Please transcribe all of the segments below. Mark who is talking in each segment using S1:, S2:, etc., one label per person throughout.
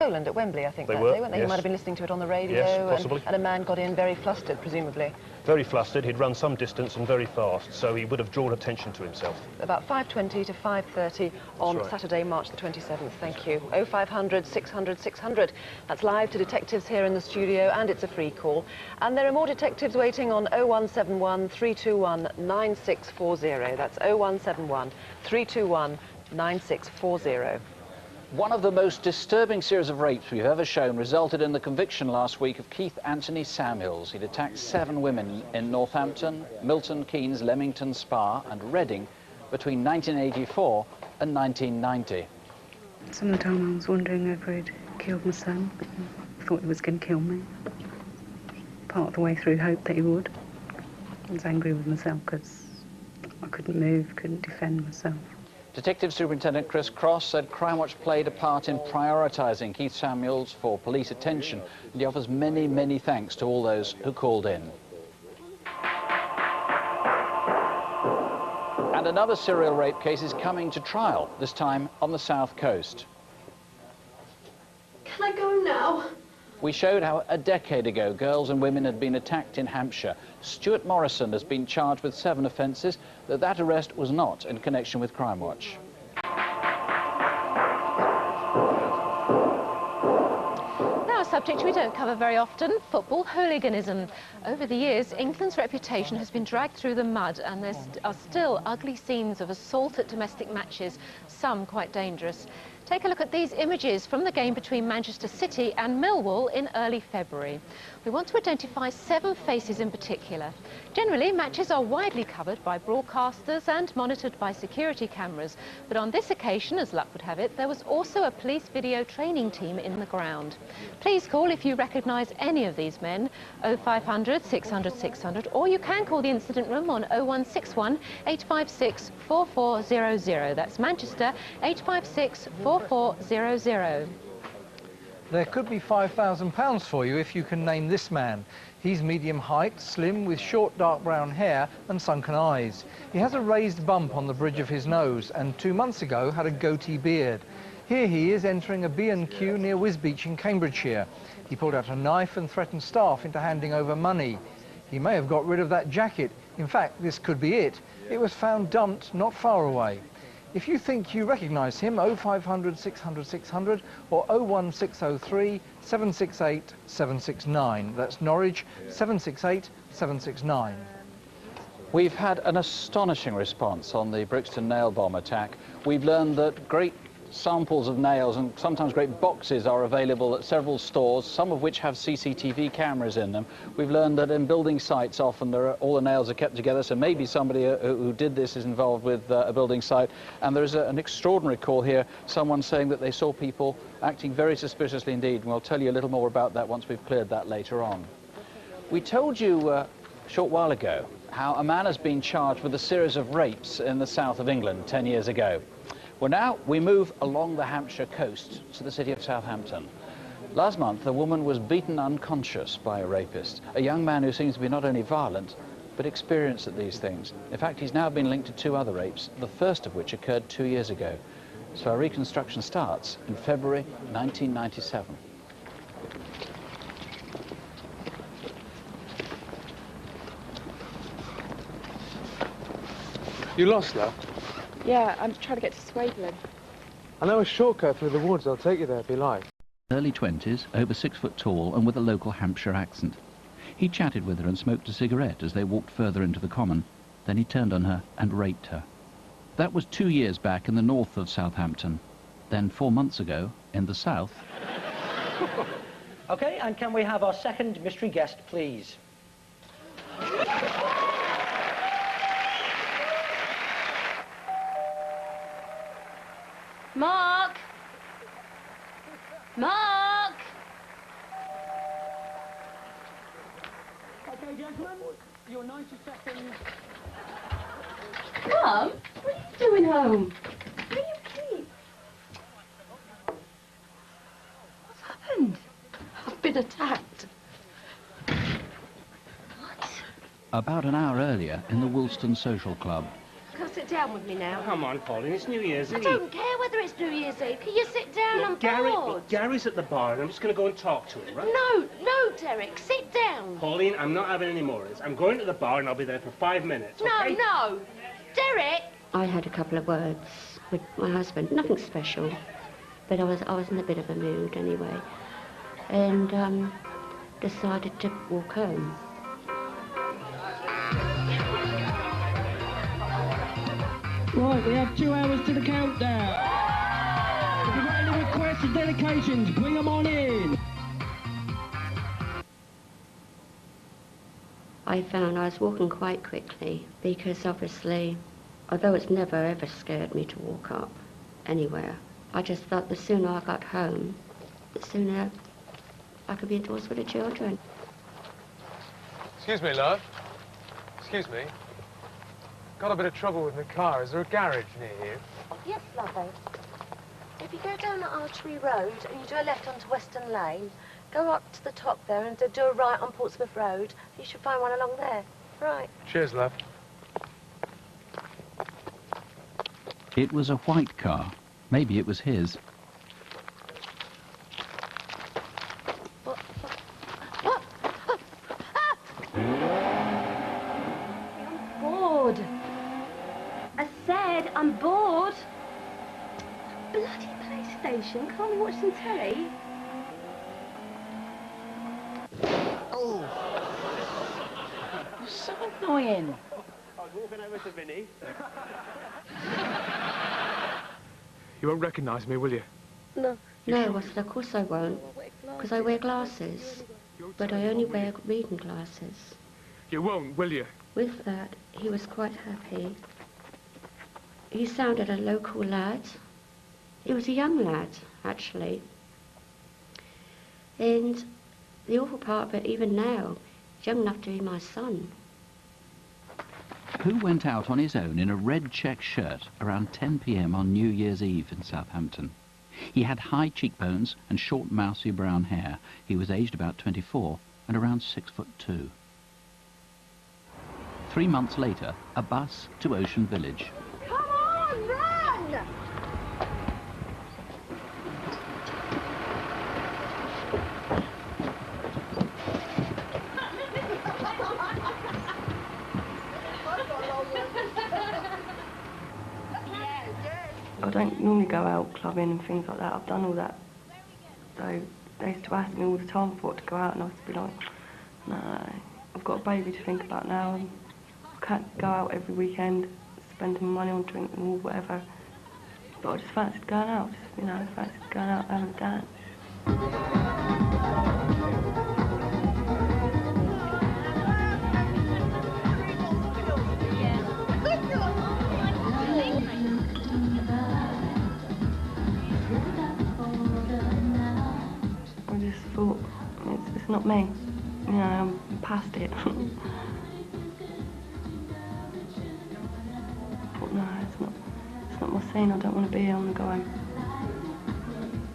S1: Poland at Wembley, I think,
S2: They
S1: that
S2: were,
S1: day, weren't they?
S2: yes.
S1: You might have been listening to it on the radio.
S2: Yes, possibly.
S1: And a man got in very flustered, presumably.
S2: Very flustered. He'd run some distance and very fast, so he would have drawn attention to himself.
S1: About 5:20 to 5:30 on Saturday, March the 27th. Thank you. 0500 600 600. That's live to detectives here in the studio, and it's a free call. And there are more detectives waiting on 0171 321 9640. That's 0171 321 9640.
S3: One of the most disturbing series of rapes we've ever shown resulted in the conviction last week of Keith Anthony Samuels. He'd attacked 7 women in Northampton, Milton Keynes, Leamington Spa and Reading between 1984 and 1990.
S4: Some of the time I was wondering if he'd killed my son. I thought he was going to kill me. Part of the way through, hoped that he would. I was angry with myself because I couldn't move, couldn't defend myself.
S3: Detective Superintendent Chris Cross said Crimewatch played a part in prioritising Keith Samuels for police attention, and he offers many, many thanks to all those who called in. And another serial rape case is coming to trial, this time on the South Coast.
S5: Can I go now?
S3: We showed how a decade ago girls and women had been attacked in Hampshire. Stuart Morrison has been charged with 7 offences, but that arrest was not in connection with Crimewatch.
S6: Now a subject we don't cover very often, football hooliganism. Over the years, England's reputation has been dragged through the mud, and there are still ugly scenes of assault at domestic matches, some quite dangerous. Take a look at these images from the game between Manchester City and Millwall in early February. We want to identify 7 faces in particular. Generally, matches are widely covered by broadcasters and monitored by security cameras. But on this occasion, as luck would have it, there was also a police video training team in the ground. Please call if you recognise any of these men, 0500 600 600, or you can call the incident room on 0161 856 4400. That's Manchester, 856 4400.
S7: There could be £5,000 for you if you can name this man. He's medium height, slim, with short dark brown hair and sunken eyes. He has a raised bump on the bridge of his nose and 2 months ago had a goatee beard. Here he is entering a B&Q near Wisbeach in Cambridgeshire. He pulled out a knife and threatened staff into handing over money. He may have got rid of that jacket. In fact, this could be it. It was found dumped not far away. If you think you recognise him, 0500 600 600 or 01603 768 769. That's Norwich, 768 769.
S3: We've had an astonishing response on the Brixton nail bomb attack. We've learned that great samples of nails and sometimes great boxes are available at several stores, some of which have CCTV cameras in them. We've learned that in building sites often all the nails are kept together, so maybe somebody who did this is involved with a building site. And there's an extraordinary call here, someone saying that they saw people acting very suspiciously indeed, and we'll tell you a little more about that once we've cleared that later on. We told you a short while ago how a man has been charged with a series of rapes in the south of England 10 years ago. Well, now we move along the Hampshire coast to the city of Southampton. Last month, a woman was beaten unconscious by a rapist, a young man who seems to be not only violent, but experienced at these things. In fact, he's now been linked to 2 other rapes, the first of which occurred 2 years ago. So our reconstruction starts in February 1997.
S8: You lost her?
S5: Yeah, I'm trying to get to Swadeland.
S8: I know a shortcut through the woods. I'll take you there if you like.
S9: Early 20s, over 6 foot tall and with a local Hampshire accent. He chatted with her and smoked a cigarette as they walked further into the common. Then he turned on her and raped her. That was 2 years back in the north of Southampton. Then 4 months ago, in the south.
S10: OK, and can we have our second mystery guest, please?
S5: Mark! Mark!
S10: OK, gentlemen, your 90 seconds.
S5: Mum, what are you doing home? Where are you keep? What's happened? I've been attacked. What?
S9: About an hour earlier, in the Woolston Social Club.
S5: Come sit down with me now.
S11: Come on, Pauline, it's New Year's Eve.
S5: I don't care whether wonder it's New Year's Eve. Can you sit down? I'm bored.
S11: Look, Gary's at the bar, and I'm just going to go and talk to him, right?
S5: No, Derek, sit down.
S11: Pauline, I'm not having any more of this. I'm going to the bar, and I'll be there for 5 minutes, okay?
S5: No. Derek!
S12: I had a couple of words with my husband, nothing special, but I was in a bit of a mood anyway, and decided to walk home.
S13: Right, we have 2 hours to the countdown. If you've got any requests or dedications, bring them on in.
S12: I found I was walking quite quickly because obviously, although it's never ever scared me to walk up anywhere, I just thought the sooner I got home, the sooner I could be indoors with the children.
S8: Excuse me, love. Excuse me. Got a bit of trouble with my car. Is there a garage near here?
S14: Yes, lovely. If you go down the Archery Road and you do a left onto Western Lane, go up to the top there and do a right on Portsmouth Road, you should find one along there. Right.
S8: Cheers, love.
S9: It was a white car. Maybe it was his.
S14: I'm bored. I said I'm bored. Bloody PlayStation. Can't we watch some telly?
S10: Oh! You're so annoying.
S11: I was walking over to Vinny.
S8: You won't recognise me, will you?
S12: No. No, I said, of course I won't, because I wear glasses, but I only wear reading glasses.
S8: You won't, will you?
S12: With that, he was quite happy. He sounded a local lad. He was a young lad, actually. And the awful part of it, even now, he's young enough to be my son.
S9: Who went out on his own in a red check shirt around 10 p.m. on New Year's Eve in Southampton? He had high cheekbones and short, mousy brown hair. He was aged about 24 and around 6'2". 3 months later, a bus to Ocean Village.
S14: Come on, run!
S15: I don't normally go out clubbing and things like that. I've done all that. So they used to ask me all the time for it to go out, and I used to be like, no, I've got a baby to think about now, and I can't go out every weekend spending money on drinking or whatever. But I just fancied going out, fancied going out and having a dance. I just thought, it's not me. I'm past it. I thought, no, it's not my scene. I don't want to be here. I want to go home.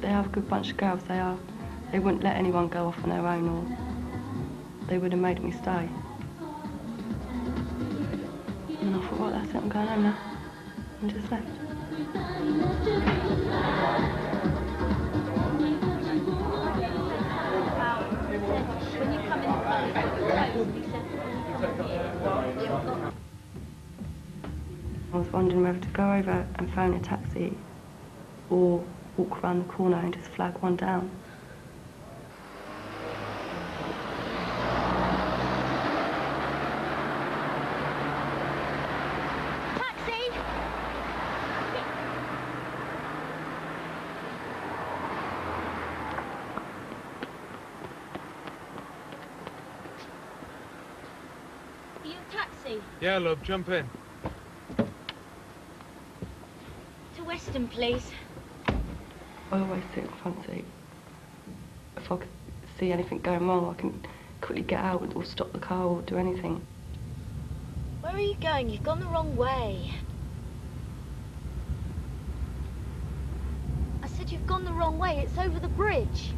S15: They have a good bunch of girls. They wouldn't let anyone go off on their own, or they would have made me stay. And I thought, well, that's it. I'm going home now. And just left. I was wondering whether to go over and phone a taxi or walk around the corner and just flag one down.
S14: Taxi! Are you a taxi?
S8: Yeah, love, jump in.
S14: To Weston, please.
S15: I always sit in the front seat. If I could see anything going wrong, I can quickly get out or stop the car or do anything.
S14: Where are you going? You've gone the wrong way. I said you've gone the wrong way. It's over the bridge.